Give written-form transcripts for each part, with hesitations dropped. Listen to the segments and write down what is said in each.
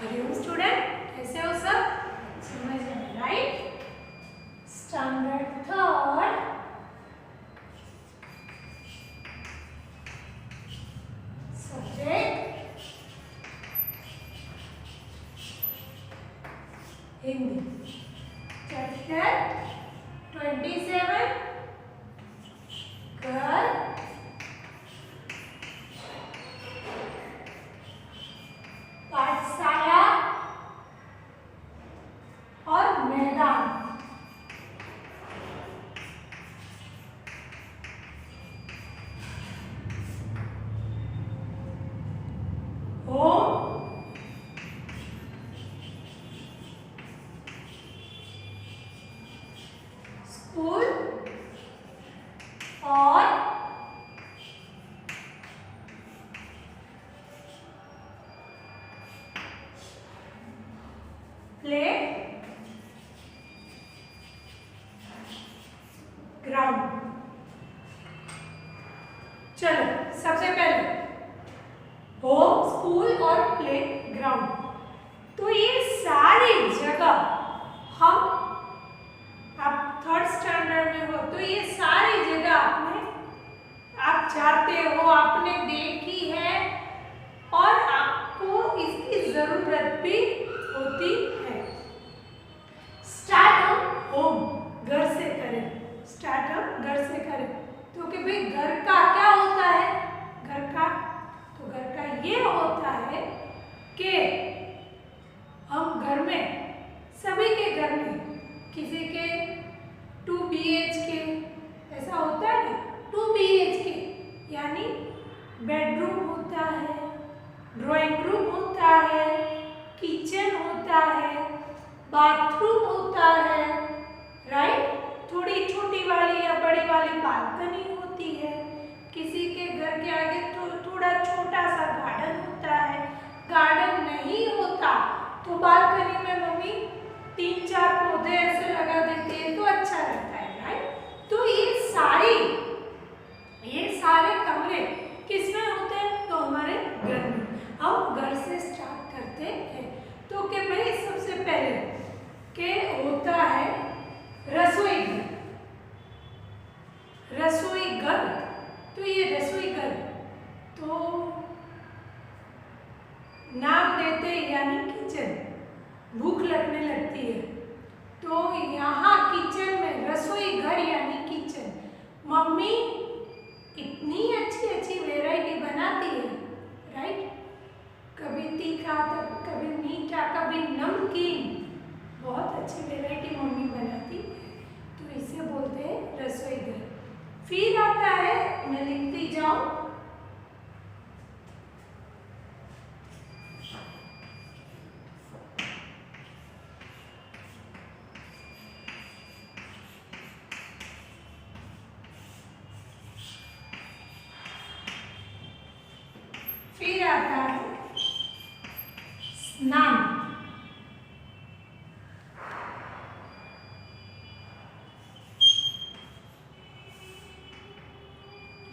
Hariom student, कैसे हो सब? समझ में, right? Standard third subject Hindi, chapter 27 घर, पाठशाला और मैदान। होम, स्कूल और प्ले ग्राउंड। चलो सबसे पहले होम, स्कूल और प्ले ग्राउंड। तो ये सारी जगह हम, आप थर्ड स्टैंडर्ड में हो तो ये सारी जगह आप जानते हो, आपने देखी है और आपको इसकी जरूरत भी होती है। स्टार्ट हम होम, घर से करें। स्टार्ट हम घर से करें तो कि भाई घर का क्या होता है? घर का तो घर का ये होता है कि हम घर में, सभी के घर में, किसी के 2 BHK ऐसा होता है ना, 2 BHK यानी बेडरूम होता है, ड्राइंग रूम होता है, किचन होता है, बाथरूम होता है, राइट? थोड़ी छोटी वाली या बड़ी वाली बालकनी होती है, किसी के घर के आगे थोड़ा छोटा सा गार्डन होता है, गार्डन नहीं होता तो बालकनी में मम्मी 3-4 पौधे ऐसे लगा देती है तो अच्छा लगता है, राइट? तो ये सारे कमरे किसमें होते हैं? तो हमारे घर में। हम घर से स्टार्ट करते हैं तो कि भाई सबसे पहले के होता है रसोई घर। रसोई घर, तो ये रसोई घर तो नाम देते यानी किचन। भूख लगने लगती है तो यहाँ किचन में, रसोई घर यानी किचन, मम्मी इतनी अच्छी अच्छी वैरायटी बनाती है, राइट? कभी तीखा, कभी मीठा, कभी नमकीन, बहुत अच्छी वैरायटी मम्मी बनाती है तो इसे बोलते हैं रसोई घर। फिर आता है, मैं लिखती जाऊं, फिर आता है स्नान।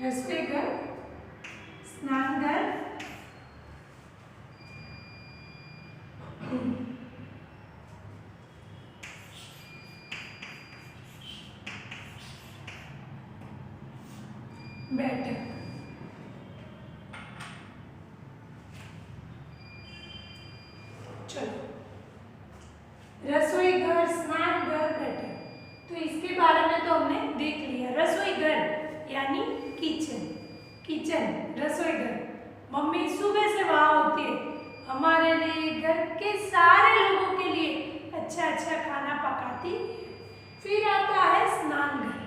रसोई घर, स्नान घर, बैठक। चलो, रसोई घर, स्नान घर, बैठक, तो इसके बारे में तो हमने देख लिया। रसोई घर यानी किचन, किचन रसोई घर। मम्मी सुबह से वहां होती है हमारे लिए, घर के सारे लोगों के लिए अच्छा अच्छा खाना पकाती है। फिर आता है स्नान घर।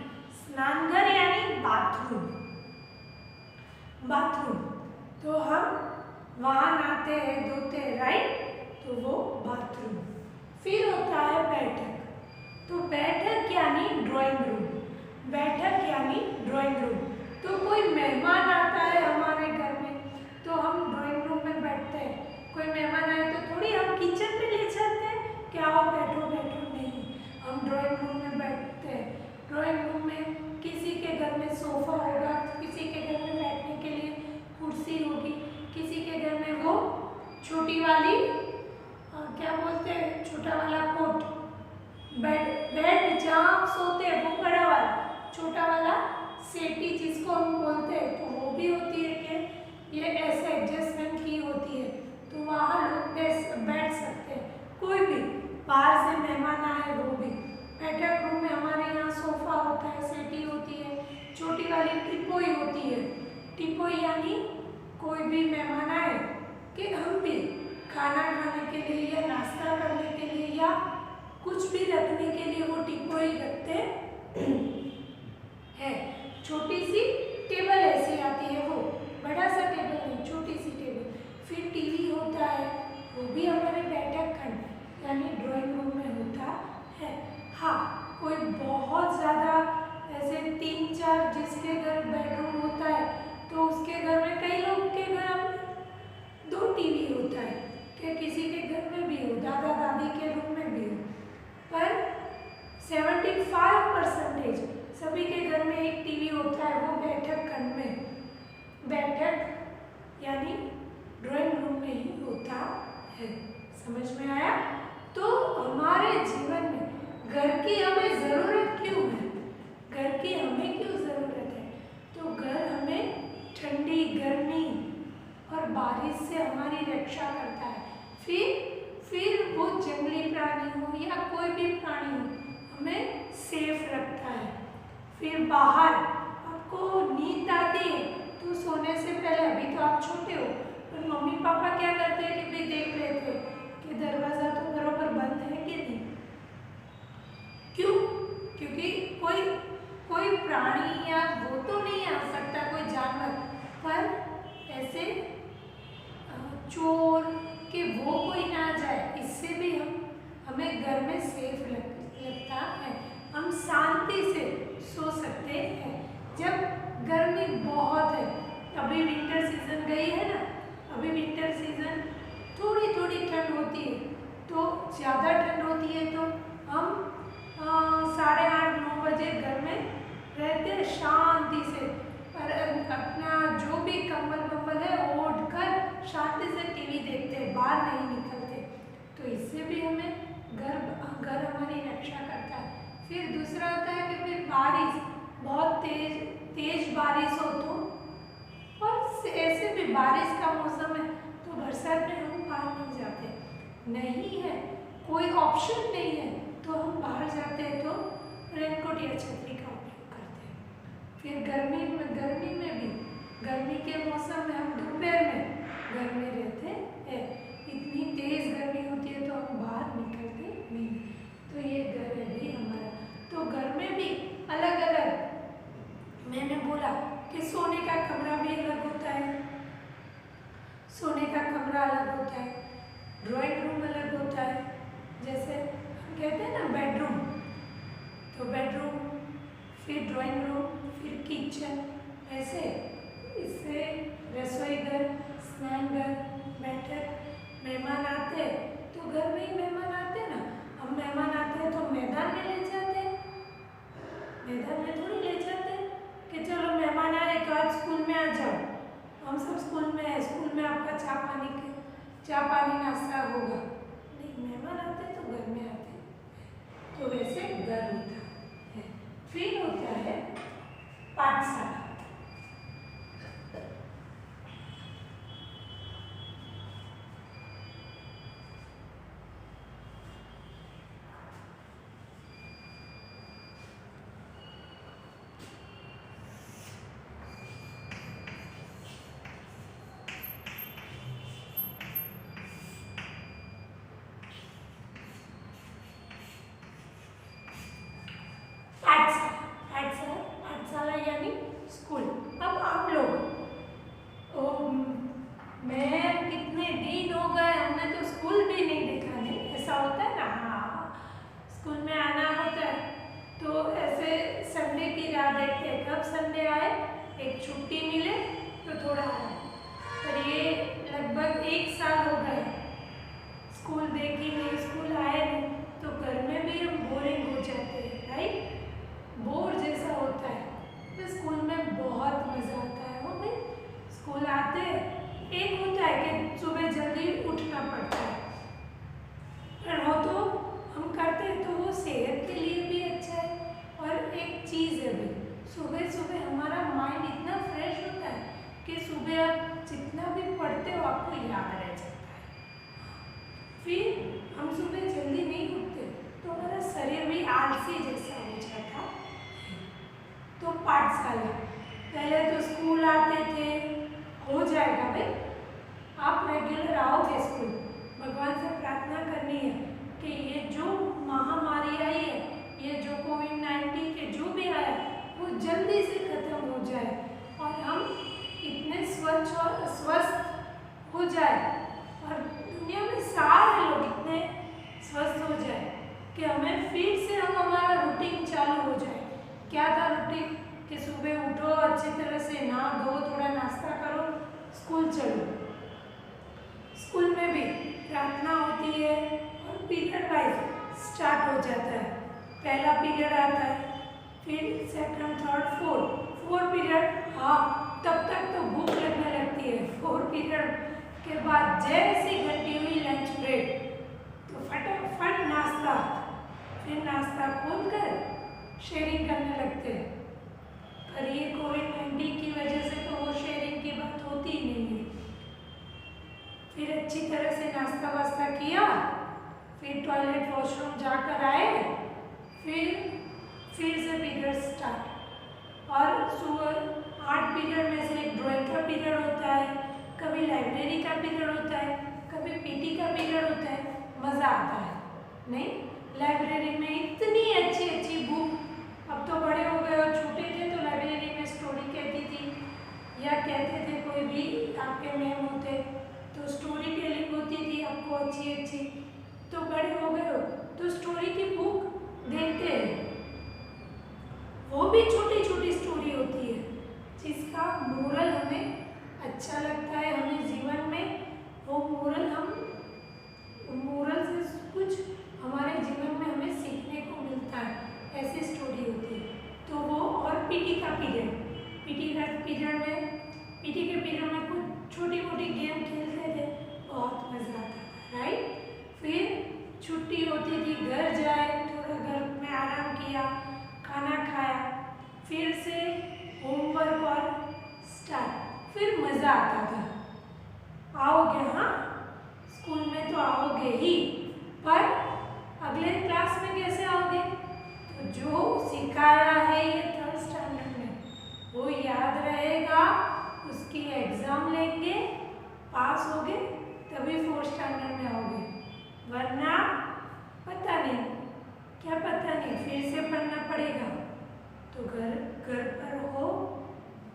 स्नान घर यानी बाथरूम। बाथरूम तो हम वहां नहाते हैं, धोते हैं, राइट? तो वो बाथरूम। फिर होता है बैठक। तो बैठक यानी ड्राइंग रूम। बैठक यानी ड्राइंग रूम। तो कोई मेहमान आता है हमारे घर में तो हम ड्राइंग रूम में बैठते हैं। कोई मेहमान आए तो थोड़ी हम किचन में ले चलते हैं, क्या हो बैठो बैठो, नहीं, हम ड्राइंग रूम में बैठते हैं। ड्राइंग रूम में किसी के घर में सोफा होगा, किसी के घर में बैठने के लिए कुर्सी होगी, किसी के घर में वो छोटी वाली टिपोई रखते हैं। छोटी सी टेबल ऐसी आती है, वो बड़ा सा टेबल नहीं, छोटी सी टेबल। फिर टीवी होता है, वो भी हमारे बैठक खंड यानी ड्राइंग रूम में होता है। हाँ, कोई बहुत ज़्यादा ऐसे 3-4 जिसके घर बेडरूम होता है तो उसके घर में, कई लोग के घर में 2 टीवी होता है, कि किसी के घर में भी हो, दादा दादी के रूम में भी हो, पर 75% सभी के घर में एक टीवी होता है, वो बैठक खंड में, बैठक यानी ड्राइंग रूम में ही होता है। समझ में आया? तो हमारे जीवन में घर की हमें ज़रूरत क्यों है? घर की हमें क्यों ज़रूरत है? तो घर हमें ठंडी, गर्मी और बारिश से हमारी रक्षा करता है। फिर वो जंगली प्राणी हो या कोई भी प्राणी हो, हमें सेफ रखता है। फिर बाहर आपको नींद आती है तो सोने से पहले, अभी तो आप छोटे हो, पर मम्मी पापा क्या करते हैं कि भी देख लेते हैं कि दरवाज़ा तो बराबर बंद है कि नहीं। क्यों? क्योंकि कोई प्राणी या वो तो नहीं आ सकता, कोई जानवर, पर ऐसे चोर कि वो कोई ना जाए, इससे भी हमें घर में सेफ लगता है। हम शांति से सो सकते हैं। जब गर्मी बहुत है, अभी विंटर सीजन गई है ना, अभी विंटर सीजन थोड़ी थोड़ी ठंड होती है, तो ज़्यादा ठंड होती है तो हम 8:30-9 बजे घर में रहते हैं शांति से, और अपना जो भी कंबल है ओढ़ कर शांति से टीवी देखते हैं, बाहर नहीं निकलते। तो इससे भी हमें घर हमारी रक्षा करता है। फिर दूसरा होता है कि फिर बारिश, बहुत तेज बारिश हो तो, और ऐसे भी बारिश का मौसम है तो बरसात में हम बाहर नहीं जाते, नहीं है कोई ऑप्शन नहीं है तो हम बाहर जाते हैं तो रेनकोट या छतरी का उपयोग करते हैं। फिर गर्मी में भी, गर्मी के मौसम में हम दोपहर में घर में रहते हैं। इतनी तेज गर्मी होती है तो हम बाहर निकलते नहीं। तो ये घर है भी हमारा। तो घर में भी अलग अलग, मैंने बोला कि सोने का कमरा भी अलग होता है, सोने का कमरा अलग होता है, ड्राइंग रूम अलग होता है। जैसे हम कहते हैं ना बेडरूम, तो बेडरूम, फिर ड्राइंग रूम, फिर किचन, ऐसे इससे रसोई घर, स्नान घर, बैठक। मेहमान आते तो घर में ही मेहमान आते ना, हम मेहमान आते हैं तो मैदान में ले जाते हैं, मैदान में थोड़ी ले जाते हैं कि चलो मेहमान आए तो आज स्कूल में आ जाओ, हम सब स्कूल में हैं, स्कूल में आपका चाय पानी नाश्ता होगा। नहीं, मेहमान आते हैं तो घर में आते हैं। तो वैसे घर होता है। फिर होता है पाठशाला। पाठशाला यानी स्कूल। अब आप लोग, मैं कितने दिन हो गए, हमने तो स्कूल भी नहीं देखा। नहीं, ऐसा होता है ना, हाँ, स्कूल में आना होता है तो ऐसे संडे की राह देखते हैं, कब संडे आए, एक छुट्टी मिले तो थोड़ा आए। पर ये लगभग 1 साल हो गए स्कूल देखी नहीं, स्कूल आए नहीं, तो घर में भी हम बोरिंग हो जाते हैं, राइट? बोर जैसा होता है। तो स्कूल में बहुत मज़ा आता है। वो भाई स्कूल आते, एक होता है कि सुबह जल्दी उठना पड़ता है, पर वो तो हम करते हैं तो वो सेहत के लिए भी अच्छा है। और एक चीज़ है भाई, सुबह सुबह हमारा माइंड इतना फ्रेश होता है कि सुबह आप जितना भी पढ़ते हो आपको याद रह जाता है। फिर हम सुबह जल्दी नहीं उठते तो हमारा शरीर भी आलसी जैसा हो जाता है। तो पाठशाला, पहले तो स्कूल आते थे, हो जाएगा भाई, आप रेगुलर आओगे स्कूल। भगवान से प्रार्थना करनी है कि ये जो महामारी आई है, ये जाए और दुनिया में सारे लोग इतने स्वस्थ हो जाए कि हमें फिर से हमारा रूटीन चालू हो जाए। क्या था रूटीन? कि सुबह उठो, अच्छी तरह से नहा धो, थोड़ा नाश्ता करो, स्कूल चलो। स्कूल में भी प्रार्थना होती है और पीरियड वाइज स्टार्ट हो जाता है। पहला पीरियड आता है, फिर सेकंड, थर्ड, फोर पीरियड। हाँ, तब तक तो भूख लगने लगती है। 4 पीरियड के बाद जैसी घंटी हुई लंच ब्रेक, तो फटाफट नाश्ता, फिर नाश्ता खोलकर शेयरिंग करने लगते हैं। पर ये कोविड-19 की वजह से तो वो शेयरिंग की बात होती ही नहीं है। फिर अच्छी तरह से नाश्ता वास्ता किया, फिर टॉयलेट वॉशरूम जाकर आए, फिर से पीरियड स्टार्ट। और सुबह 8 पीरियड में से एक ड्राइंग का पीरियड होता है, कभी लाइब्रेरी का पीरियड होता है, कभी पीटी का पीरियड होता है। मज़ा आता है नहीं? लाइब्रेरी में इतनी अच्छी अच्छी बुक, अब तो बड़े हो गए और छोटे थे तो लाइब्रेरी में स्टोरी कहती थी या कहते थे, कोई भी आपके मैम होते तो स्टोरी टेलिंग होती थी आपको अच्छी अच्छी। तो बड़े हो गए हो तो स्टोरी की बुक देखते हैं, वो भी छोटी छोटी स्टोरी होती है जिसका मोरल हमें अच्छा लगता है। हमें जीवन में वो मोरल से कुछ हमारे जीवन में हमें सीखने को मिलता है, ऐसी स्टोरी होती है। तो वो और पीटी के पीरियड में कुछ छोटी मोटी गेम खेलते थे, बहुत मज़ा आता था, राइट? फिर छुट्टी होती थी, घर जाए, थोड़ा घर में आराम किया, खाना खाया, फिर से होमवर्क और स्टार्ट, फिर मज़ा आता था। आओगे? हाँ, स्कूल में तो आओगे ही, पर अगले क्लास में कैसे आओगे? तो जो सिखाया है ये 3rd स्टैंडर्ड में वो याद रहेगा, उसकी एग्ज़ाम लेंगे, पास होगे तभी 4th स्टैंडर्ड में आओगे, वरना पता नहीं, क्या पता नहीं, फिर से पढ़ना पड़ेगा। तो घर पर हो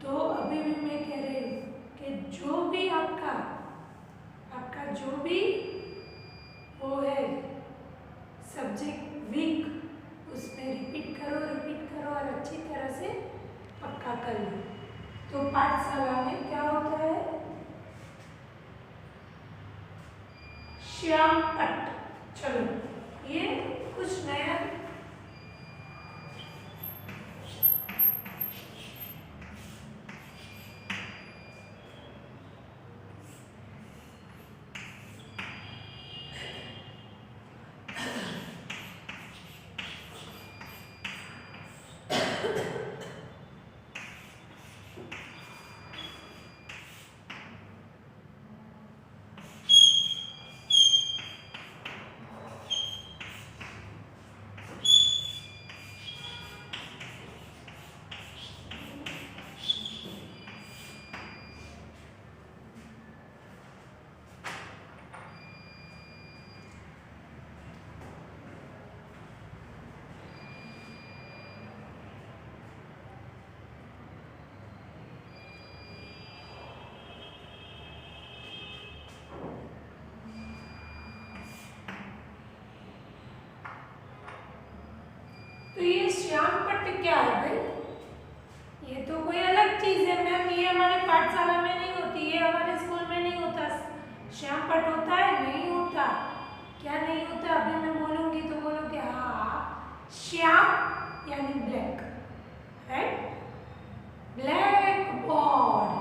तो अभी भी मैं कह रही हूँ कि जो भी आपका जो भी वो है सब्जेक्ट वीक, उसमें रिपीट करो और अच्छी तरह से पक्का कर लो। तो पाठशाला में क्या होता है? श्याम पट्ट। चलो, ये कुछ नया श्याम पट्ट क्या है भाई? ये तो कोई अलग चीज है मैम, ये हमारे पाठशाला में नहीं होती, ये हमारे स्कूल में नहीं होता। श्याम पट्ट होता है? नहीं होता। क्या नहीं होता? अभी मैं बोलूंगी तो बोलोगे हाँ, श्याम यानी ब्लैक, राइट? ब्लैक बोर्ड,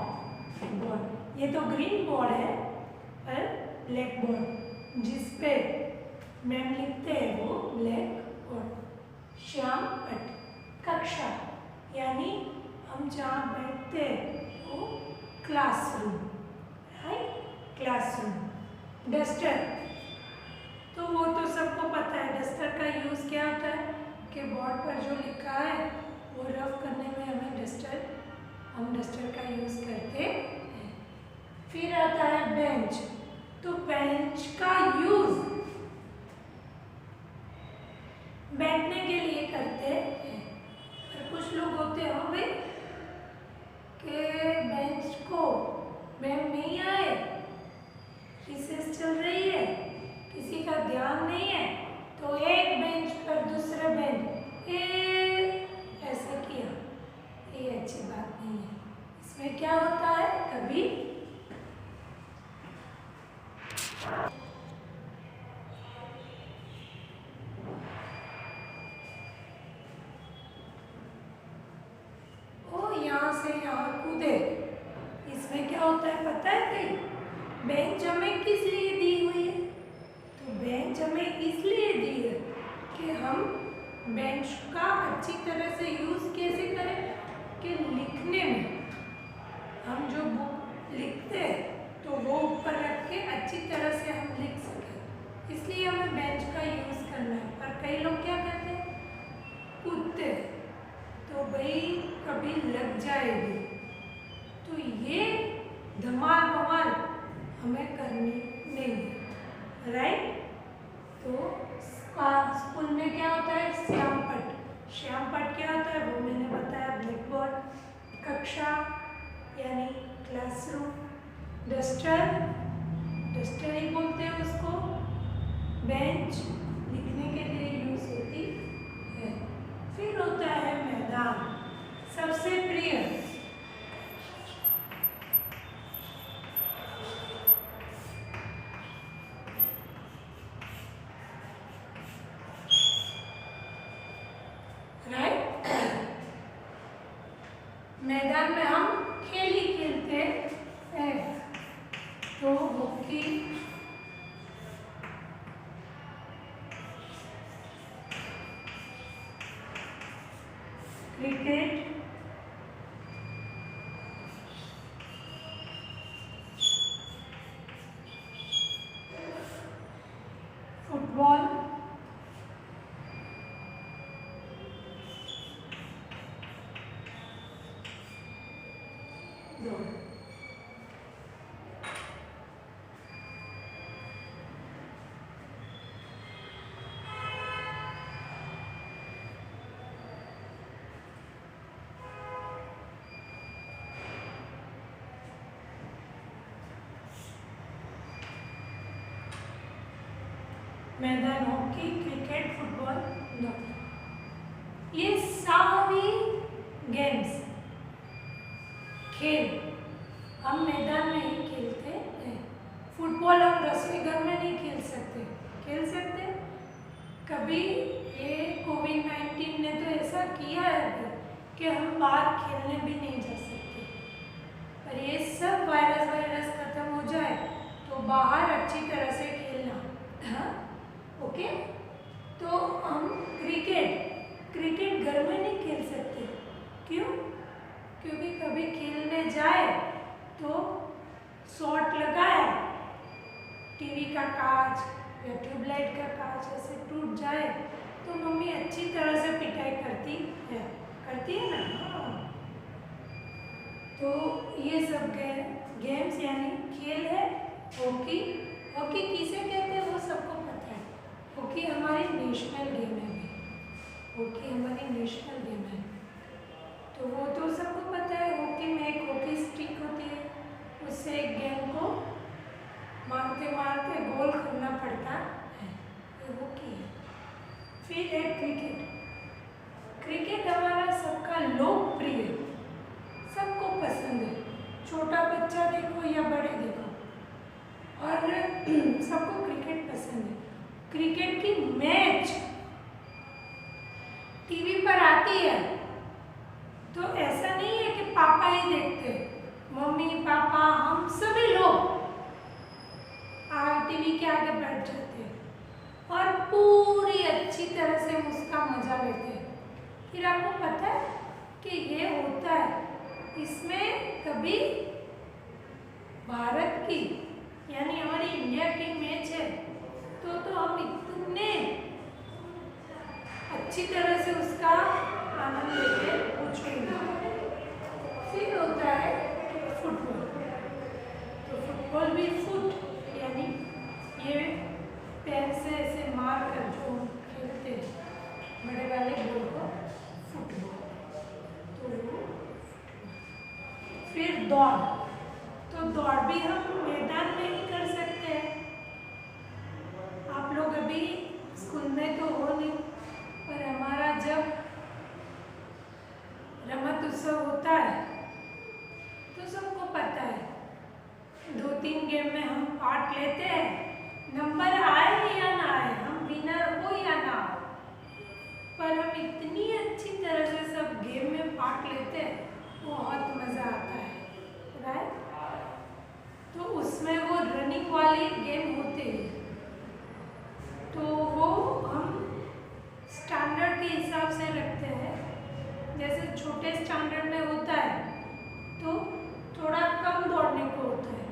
ये तो ग्रीन बोर्ड है, पर ब्लैक बोर्ड जिसपे मैम लिखते हैं वो ब्लैक बोर्ड। श्याम पट्ट कक्षा यानी हम जहाँ बैठते हैं वो क्लासरूम, राइट? क्लासरूम। डस्टर तो वो तो सबको पता है, डस्टर का यूज़ क्या होता है कि बोर्ड पर जो लिखा है वो रफ करने में हम डस्टर का यूज़ करते हैं। फिर आता है बेंच, तो बेंच का यूज़ बैठने के लिए करते हैं। और कुछ लोग होते होंगे कि बेंच को मैम नहीं आए होता है पता है कहीं? बेंच हमें किस लिए दी हुई है? तो बेंच हमें इसलिए दी है कि हम बेंच का अच्छी तरह से यूज़ कैसे करें कि लिखने में हम जो बुक लिखते हैं तो वो ऊपर रख के अच्छी तरह से हम लिख सकें, इसलिए हमें बेंच का यूज़ करना है। पर कई लोग क्या करते हैं? कूदते, तो भाई कभी लग जाएगी, तो ये धमाल वमाल हमें करनी नहीं है, राइट? तो स्कूल में क्या होता है? श्याम पट। श्याम पट क्या होता है वो मैंने बताया, ब्लैक बोर्ड। कक्षा यानी क्लासरूम। डस्टर, डस्टर ही बोलते हैं उसको। बेंच लिखने के लिए यूज होती है। फिर होता है मैदान, सबसे प्रिय। राइट? मैदान में हम खेल ही खेलते हैं, तो हॉकी, क्रिकेट, फुटबॉल, दौड़। मैदान, हॉकी, क्रिकेट, फुटबॉल, दौड़, ये सारी गेम्स, खेल हम मैदान में ही खेलते हैं। फुटबॉल हम रसोई घर में नहीं खेल सकते। खेल सकते कभी? ये कोविड-19 ने तो ऐसा किया है कि हम बाहर खेलने भी नहीं जा सकते। पर ये सब वायरस खत्म हो जाए तो बाहर अच्छी तरह से खेलना, हाँ? ओके? तो हम क्रिकेट घर में नहीं खेल सकते। क्यों? क्योंकि कभी खेलने जाए तो शॉट लगाए, टीवी का कांच या ट्यूबलाइट का कांच ऐसे टूट जाए तो मम्मी अच्छी तरह से पिटाई करती है ना? हाँ। तो ये सब गेम्स यानी खेल है। हॉकी किसे कहते हैं वो सबको पता है। हॉकी हमारी नेशनल गेम है। हॉकी हमारी नेशनल गेम है, तो वो तो सबको पता है। हॉकी में एक हॉकी स्टिक होती है, उससे एक गेंद को मारते गोल करना पड़ता है, ये हॉकी है। फिर है क्रिकेट हमारा सबका लोकप्रिय, सबको पसंद है। छोटा बच्चा देखो या बड़े देखो, और सबको क्रिकेट पसंद है। क्रिकेट की मैच टीवी पर आती है तो ऐसा नहीं है कि पापा ही देखते, मम्मी पापा हम सभी लोग टीवी के आगे बैठ जाते हैं और पूरी अच्छी तरह से उसका मजा लेते हैं। फिर आपको पता है कि ये होता है, इसमें कभी भारत की यानी हमारी इंडिया की मैच है तो हम इतने अच्छी तरह से उसका आनंद लेके पूछेंगे। फिर होता है फुटबॉल, तो फुटबॉल भी यानी ये पैर से ऐसे मार कर जो खेलते हैं बड़े वाले बॉल को फुटबॉल। तो फिर दौड़, तो दौड़ भी हम मैदान में ही कर सकते हैं। आप लोग अभी स्कूल में तो हो नहीं, पर हमारा जब रमत उत्सव होता है तो सबको पता है 2-3 गेम में हम पार्ट लेते हैं, नंबर आए या ना आए, हम विनर हो या ना हो, पर हम इतनी अच्छी तरह से सब गेम में पार्ट लेते हैं, बहुत मज़ा आता है, राइट? वाली गेम होती है, तो वो हम स्टैंडर्ड के हिसाब से रखते हैं। जैसे छोटे स्टैंडर्ड में होता है तो थोड़ा कम दौड़ने को होता है,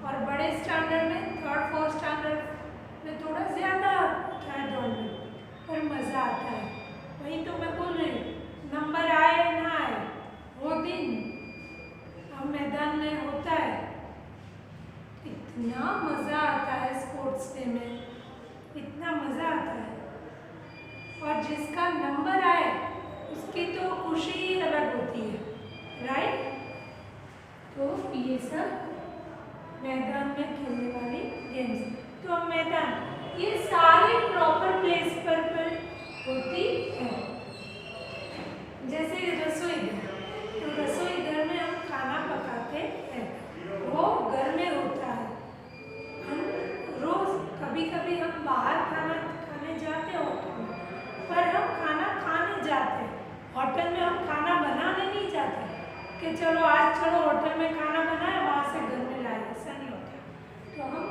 और बड़े स्टैंडर्ड में थर्ड फोर्थ स्टैंडर्ड में थोड़ा ज़्यादा होता है दौड़ने, पर मज़ा आता है। वही तो मैं बोल रही हूँ, नंबर आए ना आए वो दिन हम मैदान में होता है, इतना मज़ा आता है स्पोर्ट्स डे में, इतना मज़ा आता है। और जिसका नंबर आए उसकी तो खुशी ही अलग होती है, राइट। तो ये सब मैदान में खेलने वाली गेम्स। तो अब मैदान ये सारे प्रॉपर प्लेस पर होती है। जैसे रसोई घर, तो रसोई घर में हम खाना पकाते हैं, वो घर में होता है। हम रोज कभी कभी हम बाहर खाना खाने जाते हैं होटल में, पर हम खाना खाने जाते हैं। होटल में हम खाना बनाने नहीं जाते कि चलो आज चलो होटल में खाना बनाए वहाँ से घर में लाए, ऐसा नहीं होता। तो हम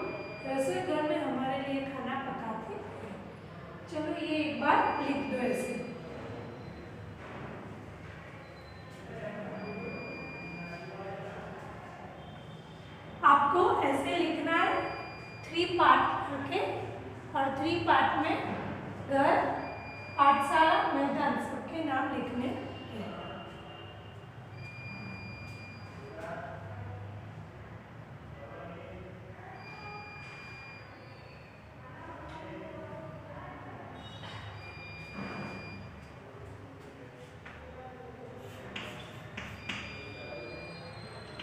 रसोई घर में हमारे लिए खाना पकाते हैं। चलो ये एक बार लिख दो ऐसे। आपको ऐसे लिखना है 3 पार्ट, ओके। और 3 पार्ट में घर, पाठशाला, मैदान सबके नाम लिखने हैं।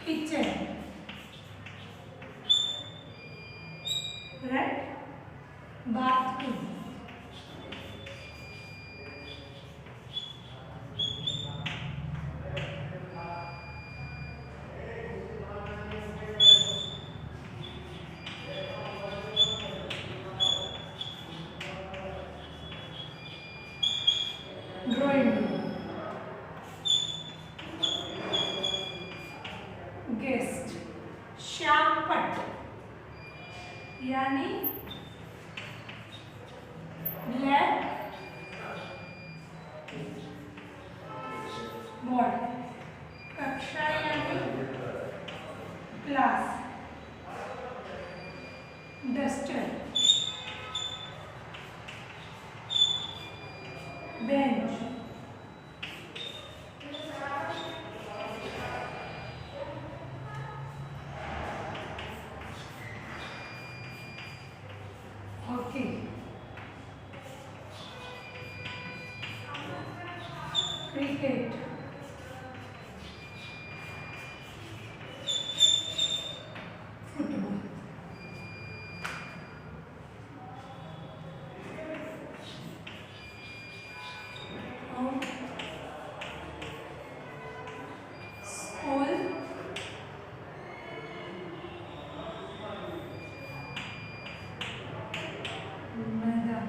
Kitchen, right, bathroom, drawing room, guest, Shyam पट यानी ब्लैक बोर्ड, कक्षा यानी class, duster, bench, hockey, cricket, football, और स्कूल, मैदान,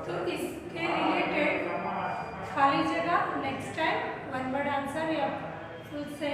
तो इसके रिलेटेड खाली जगह नेक्स्ट टाइम 1 वर्ड आंसर या फुल से